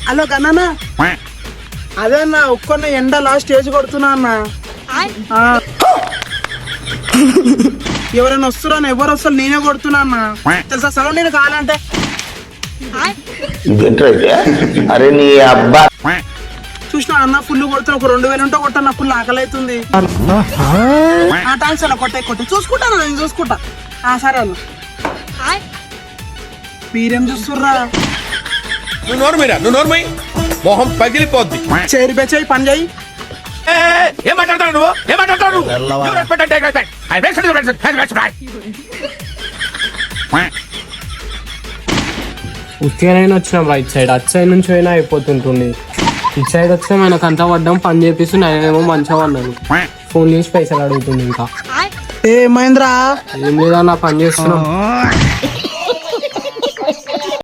Hello కన్నా, అదే అన్న ఒక్కన్న ఎండలా స్టేజ్ కొడుతున్నా అన్న. ఎవరైనా వస్తురా? ఎవరు వస్తారు? నేనే కొడుతున్నా అన్న. తెలుసా సగం నేను కావాలంటే అరే నీ అబ్బా చూసినా అన్న ఫుల్ కొడుతున్నా. ఒక 2000 ఉంటే కొట్టా, ఫుల్ ఆకలి అవుతుంది. థ్యాంక్స్ అన్న, కొట్టే చూసుకుంటాను, నేను చూసుకుంటా. సరే అన్న. మీరేం చూస్తుర్రా? నువ్వు నోర్మై మొహం పగిలిపోద్ది. చేరి బెచ్చాయి పని చేయి. ఏం మాట్లాడతావు నువ్వు? ఏం మాట్లాడతావు? ఉత్తిగానైనా వచ్చినాం రైట్ సైడ్, అటు సైడ్ నుంచి అయినా అయిపోతుంటుంది. ఇటు సైడ్ వస్తే మనకు అంతా పడ్డాం, పని చేపిస్తూ నేనేమో మంచిగా ఉన్నాను. ఫోన్ చేసి పైసలు అడుగుతుంది. ఇంకా ఏమైందిరా? ఏం లేదా, నా పని చేస్తున్నాం.